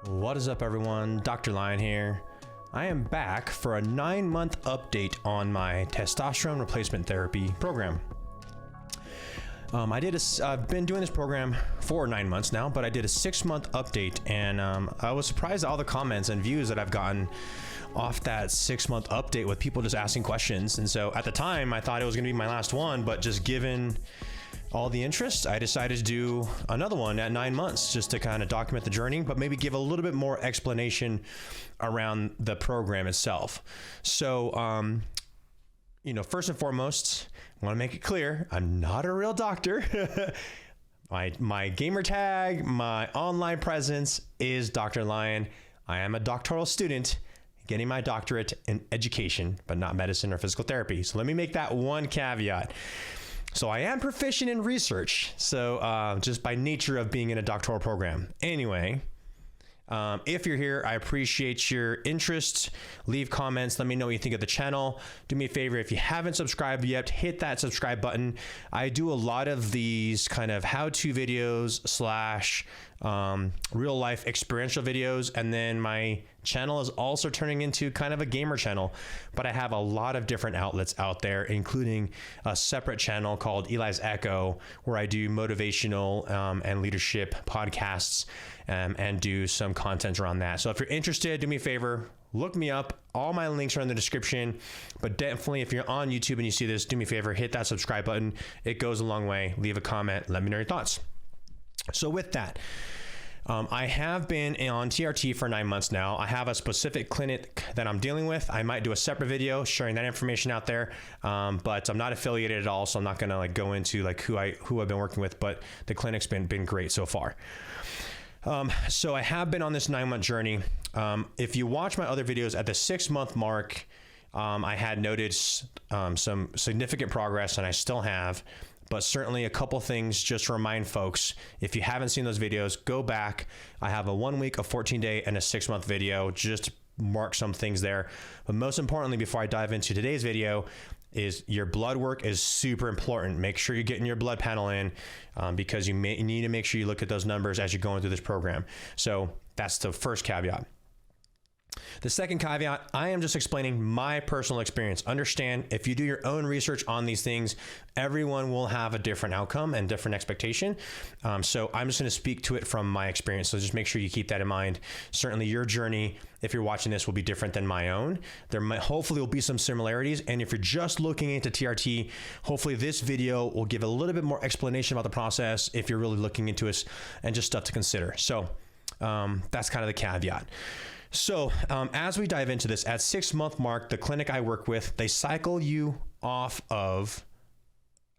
What is up, everyone? Dr. Lion here. I am back for a 9-month update on my testosterone replacement therapy program. I've been doing this program for 9 months now, but I did a 6-month update, and I was surprised at all the comments and views that I've gotten off that 6-month update with people just asking questions. And so at the time, I thought it was going to be my last one, but just given all the interest, I decided to do another one at 9 months just to kind of document the journey, but maybe give a little bit more explanation around the program itself. So, first and foremost, I want to make it clear, I'm not a real doctor. My gamer tag, my online presence is Dr. Lion. I am a doctoral student getting my doctorate in education, but not medicine or physical therapy. So let me make that one caveat. So I am proficient in research, so just by nature of being in a doctoral program. Anyway, if you're here, I appreciate your interest. Leave comments. Let me know what you think of the channel. Do me a favor, if you haven't subscribed yet, hit that subscribe button. I do a lot of these kind of how-to videos / real life experiential videos, and then my channel is also turning into kind of a gamer channel, but I have a lot of different outlets out there, including a separate channel called Eli's Echo, where I do motivational and leadership podcasts and do some content around that. So if you're interested, do me a favor, look me up. All my links are in the description, but definitely if you're on YouTube and you see this, do me a favor, hit that subscribe button. It goes a long way. Leave a comment. Let me know your thoughts. So with that, I have been on TRT for 9 months now. I have a specific clinic that I'm dealing with. I might do a separate video sharing that information out there, but I'm not affiliated at all, so I'm not gonna go into who I've been working with. But the clinic's been great so far. So I have been on this 9-month journey. If you watch my other videos at the 6-month mark, I had noticed some significant progress, and I still have. But certainly a couple things just to remind folks, if you haven't seen those videos, go back. I have a 1 week, a 14-day, and a 6-month video. Just mark some things there. But most importantly, before I dive into today's video, is your blood work is super important. Make sure you're getting your blood panel in because you need to make sure you look at those numbers as you're going through this program. So that's the first caveat. The second caveat, I am just explaining my personal experience. Understand, if you do your own research on these things, everyone will have a different outcome and different expectation. So I'm just going to speak to it from my experience. So just make sure you keep that in mind. Certainly your journey, if you're watching this, will be different than my own. Hopefully will be some similarities. And if you're just looking into TRT, hopefully this video will give a little bit more explanation about the process if you're really looking into it, and just stuff to consider. So that's kind of the caveat. So as we dive into this, at 6-month mark, the clinic I work with, they cycle you off of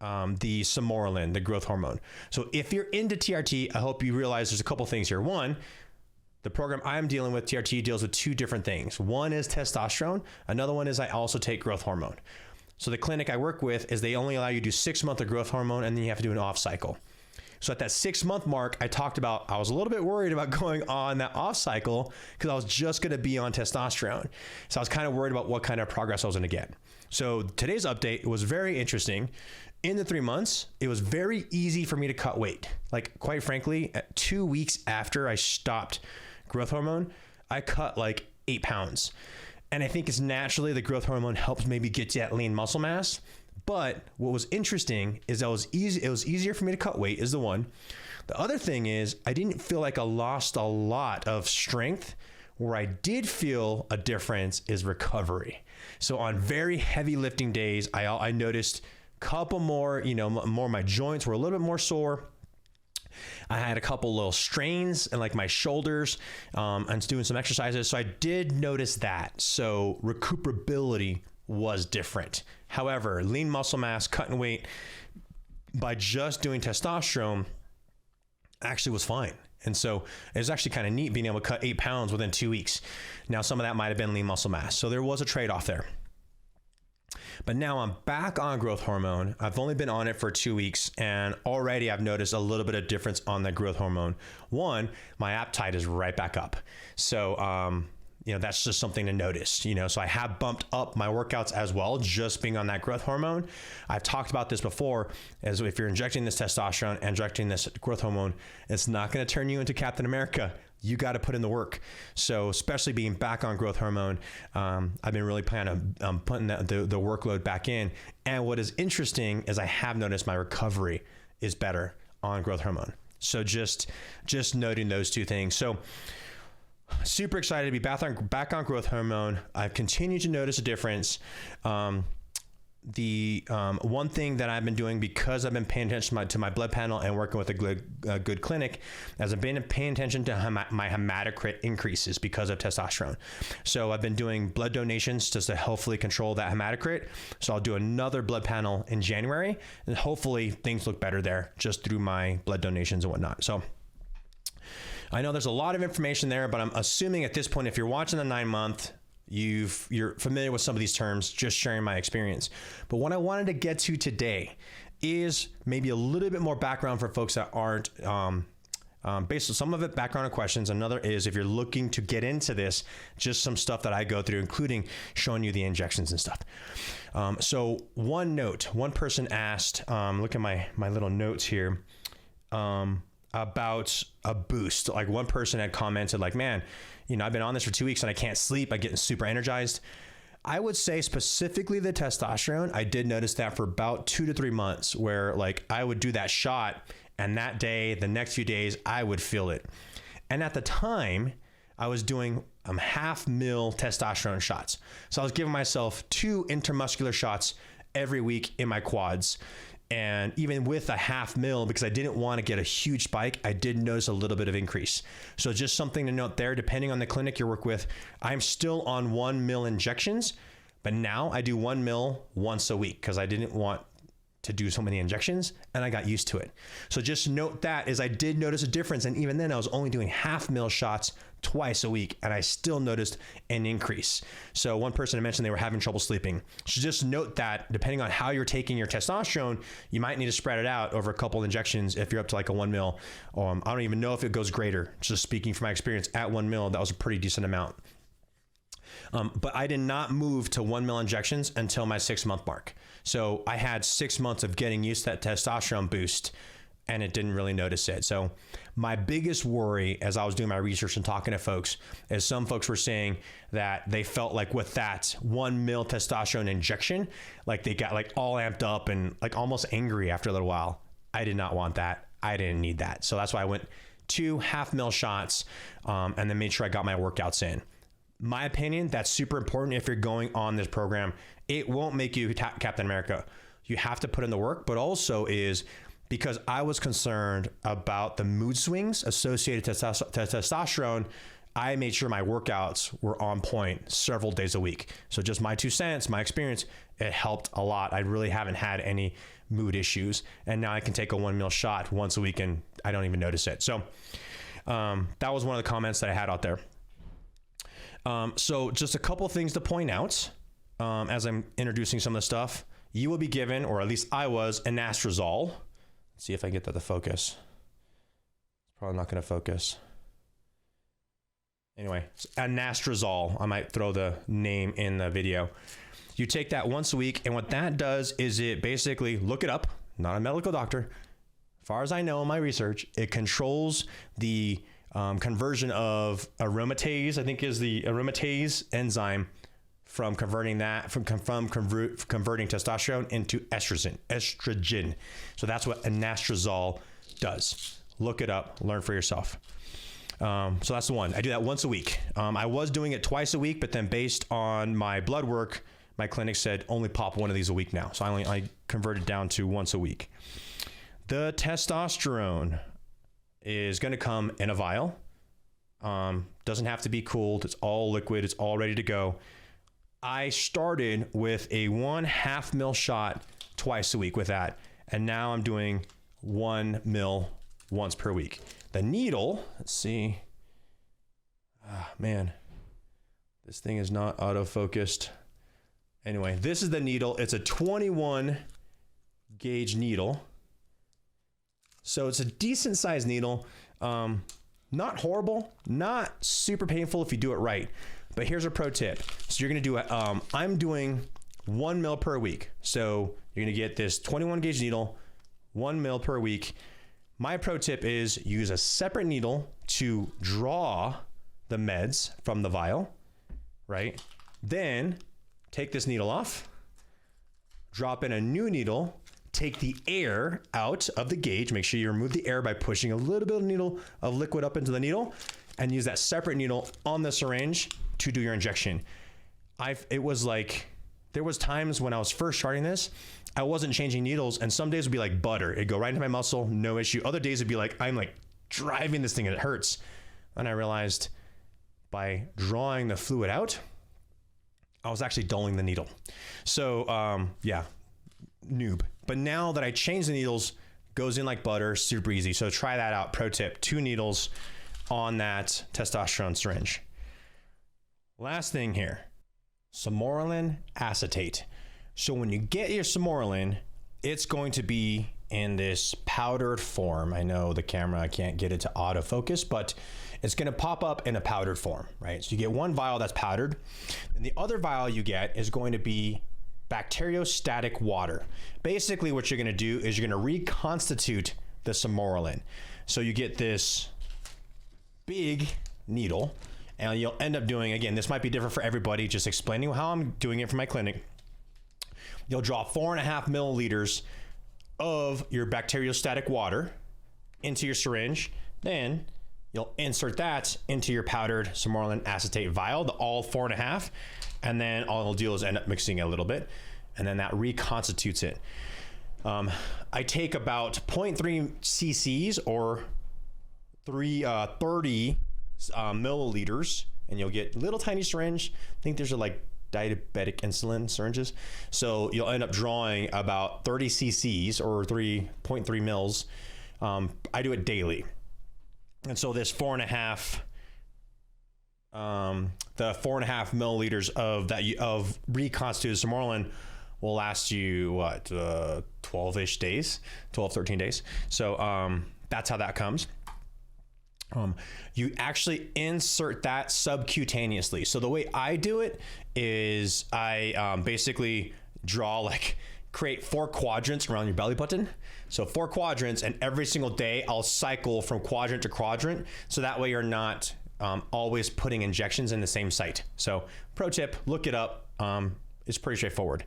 the Sermorelin, the growth hormone. So if you're into TRT, I hope you realize there's a couple things here. One, the program I'm dealing with, TRT, deals with 2 different things. One is testosterone. Another one is I also take growth hormone. So the clinic I work with is they only allow you to do 6 months of growth hormone, and then you have to do an off cycle. So at that 6-month mark, I talked about, I was a little bit worried about going on that off cycle because I was just going to be on testosterone. So I was kind of worried about what kind of progress I was going to get. So today's update was very interesting. In the 3 months, it was very easy for me to cut weight. Like, quite frankly, at 2 weeks after I stopped growth hormone, I cut 8 pounds. And I think it's naturally the growth hormone helps maybe get to that lean muscle mass. But what was interesting is it was easier for me to cut weight, is the one. The other thing is I didn't feel like I lost a lot of strength. Where I did feel a difference is recovery. So on very heavy lifting days, I noticed a couple more, more my joints were a little bit more sore. I had a couple little strains in my shoulders and doing some exercises. So I did notice that. So recuperability was different. However, lean muscle mass, cutting weight by just doing testosterone actually was fine. And so it was actually kind of neat being able to cut 8 pounds within 2 weeks. Now, some of that might have been lean muscle mass. So there was a trade-off there. But now I'm back on growth hormone. I've only been on it for 2 weeks, and already I've noticed a little bit of difference on the growth hormone. One, my appetite is right back up. So, that's just something to notice, so I have bumped up my workouts as well, just being on that growth hormone. I've talked about this before, as if you're injecting this testosterone, injecting this growth hormone, it's not going to turn you into Captain America. you got to put in the work. So especially being back on growth hormone, I've been really planning on putting the workload back in. And what is interesting is I have noticed my recovery is better on growth hormone. So just noting those two things. So super excited to be back on growth hormone. I've continued to notice a difference. The one thing that I've been doing, because I've been paying attention to my blood panel and working with a good clinic, as I've been paying attention to my hematocrit increases because of testosterone. So I've been doing blood donations just to hopefully control that hematocrit. So I'll do another blood panel in January, and hopefully things look better there just through my blood donations and whatnot. So I know there's a lot of information there, but I'm assuming at this point, if you're watching the 9-month, you're familiar with some of these terms, just sharing my experience. But what I wanted to get to today is maybe a little bit more background for folks that aren't, based on some of it background and questions. Another is if you're looking to get into this, just some stuff that I go through, including showing you the injections and stuff. So one person asked, look at my little notes here, about a boost. Like one person had commented like, man, I've been on this for 2 weeks and I can't sleep. I get super energized. I would say specifically the testosterone, I did notice that for about 2 to 3 months where like I would do that shot and that day, the next few days, I would feel it. And at the time I was doing 0.5 ml testosterone shots. So I was giving myself 2 intramuscular shots every week in my quads. And even with 0.5 ml, because I didn't want to get a huge spike, I did notice a little bit of increase. So just something to note there, depending on the clinic you work with, I'm still on 1 ml injections, but now I do 1 ml once a week because I didn't want to do so many injections and I got used to it. So just note that as I did notice a difference. And even then I was only doing 0.5 ml shots twice a week and I still noticed an increase. So one person mentioned they were having trouble sleeping. So just note that depending on how you're taking your testosterone, you might need to spread it out over a couple injections if you're up to like a 1 ml. I don't even know if it goes greater. Just speaking from my experience at 1 ml, that was a pretty decent amount. But I did not move to 1 ml injections until my 6-month mark. So I had 6 months of getting used to that testosterone boost and it didn't really notice it. So my biggest worry as I was doing my research and talking to folks is some folks were saying that they felt like with that 1 ml testosterone injection, like they got like all amped up and like almost angry after a little while. I did not want that. I didn't need that. So that's why I went 2 0.5 ml shots and then made sure I got my workouts in. My opinion, that's super important if you're going on this program. It won't make you Captain America. You have to put in the work, but also is because I was concerned about the mood swings associated to testosterone, I made sure my workouts were on point several days a week. So just my 2 cents, my experience, it helped a lot. I really haven't had any mood issues. And now I can take a 1 ml shot once a week and I don't even notice it. So that was one of the comments that I had out there. So just a couple things to point out as I'm introducing some of the stuff. You will be given, or at least I was, Anastrozole. Let's see if I get that to focus. It's probably not going to focus. Anyway, Anastrozole. I might throw the name in the video. You take that once a week, and what that does is it basically, look it up, not a medical doctor. As far as I know in my research, it controls the conversion of aromatase, I think is the aromatase enzyme from converting that, from converting testosterone into estrogen. So that's what Anastrozole does. Look it up, learn for yourself. So that's the one. I do that once a week. I was doing it twice a week, but then based on my blood work, my clinic said only pop one of these a week now. So I converted down to once a week. The testosterone is going to come in a vial. Doesn't have to be cooled. It's all liquid. It's all ready to go. I started with a 1/2 ml shot twice a week with that. And now I'm doing 1 ml once per week. The needle, let's see. Man, this thing is not auto-focused. Anyway, this is the needle. It's a 21 gauge needle. So it's a decent sized needle. Not horrible, not super painful if you do it right. But here's a pro tip. So you're gonna do I'm doing 1 ml per week. So you're gonna get this 21 gauge needle, 1 ml per week. my pro tip is use a separate needle to draw the meds from the vial, right? Then take this needle off, drop in a new needle, take the air out of the gauge. Make sure you remove the air by pushing a little bit of needle of liquid up into the needle, and use that separate needle on the syringe to do your injection. It was like, there was times when I was first starting this, I wasn't changing needles, and some days would be like butter. It'd go right into my muscle, no issue. Other days it'd be like, I'm like driving this thing and it hurts. And I realized by drawing the fluid out, I was actually dulling the needle. So yeah, noob. But now that I changed the needles, goes in like butter, super easy. So try that out. Pro tip, 2 needles on that testosterone syringe. Last thing here, Sermorelin acetate. So when you get your Sermorelin, it's going to be in this powdered form. I know the camera can't get it to autofocus, but it's going to pop up in a powdered form, right? So you get one vial that's powdered, and the other vial you get is going to be bacteriostatic water. Basically what you're going to do is you're going to reconstitute the Sermorelin. So you get this big needle, and you'll end up doing, again, this might be different for everybody, just explaining how I'm doing it for my clinic. You'll draw 4.5 milliliters of your bacteriostatic water into your syringe. Then you'll insert that into your powdered Sermorelin acetate vial, all 4.5. And then all it'll do is end up mixing it a little bit. And then that reconstitutes it. I take about 0.3 cc's or 30 milliliters, and you'll get a little tiny syringe. I think there's like diabetic insulin syringes. So you'll end up drawing about 30 cc's or 3.3 mils. I do it daily. And so this 4.5 milliliters of that of reconstituted Sermorelin will last you what 12-ish days, 13 days. So that's how that comes. You actually insert that subcutaneously. So the way I do it is I basically create 4 quadrants around your belly button. So 4 quadrants, and every single day I'll cycle from quadrant to quadrant. So that way you're not always putting injections in the same site. So pro tip, look it up. It's pretty straightforward.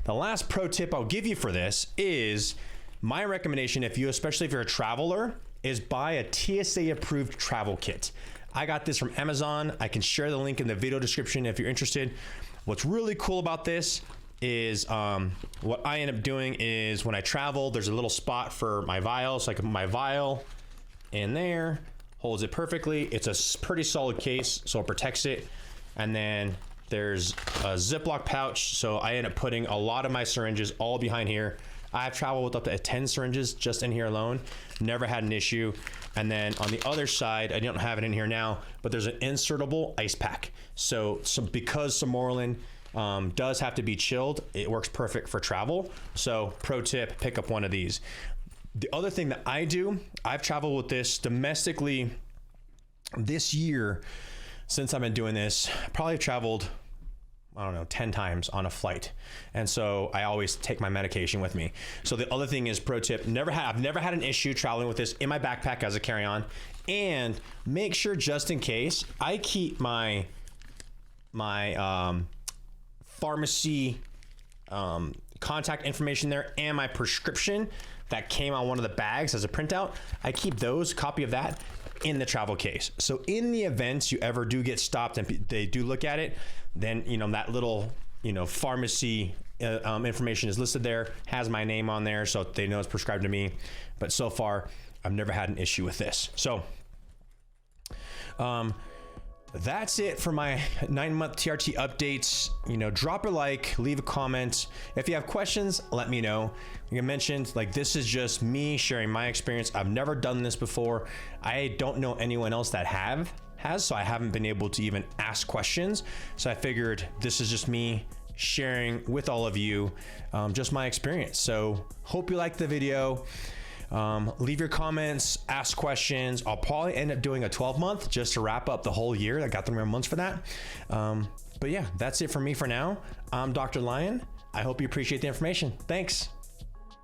The last pro tip I'll give you for this is my recommendation, especially if you're a traveler, is buy a TSA approved travel kit. I got this from Amazon. I can share the link in the video description if you're interested. What's really cool about this is what I end up doing is when I travel, there's a little spot for my vial. So I can put my vial in there, holds it perfectly. It's a pretty solid case, so it protects it. And then there's a Ziploc pouch. So I end up putting a lot of my syringes all behind here. I've traveled with up to 10 syringes just in here alone. Never had an issue. And then on the other side, I don't have it in here now, but there's an insertable ice pack. So because Sermorelin does have to be chilled, it works perfect for travel. So pro tip, pick up one of these. The other thing that I do, I've traveled with this domestically this year. Since I've been doing this, probably traveled, I don't know, 10 times on a flight. And so I always take my medication with me. So the other thing is, pro tip, I've never had an issue traveling with this in my backpack as a carry-on. And make sure, just in case, I keep my pharmacy contact information there, and my prescription that came on one of the bags as a printout. I keep copy of that in the travel case. So in the event you ever do get stopped and they do look at it, then that little pharmacy information is listed there, has my name on there, so they know it's prescribed to me. But so far I've never had an issue with this. So that's it for my 9-month TRT updates. Drop a like, leave a comment. If you have questions, let me know. Like I mentioned, this is just me sharing my experience. I've never done this before. I don't know anyone else that has, so I haven't been able to even ask questions. So I figured this is just me sharing with all of you just my experience. So hope you liked the video. Leave your comments, ask questions. I'll probably end up doing a 12-month just to wrap up the whole year. I got 3 more months for that. But yeah, that's it for me for now. I'm Dr. Lion. I hope you appreciate the information. Thanks.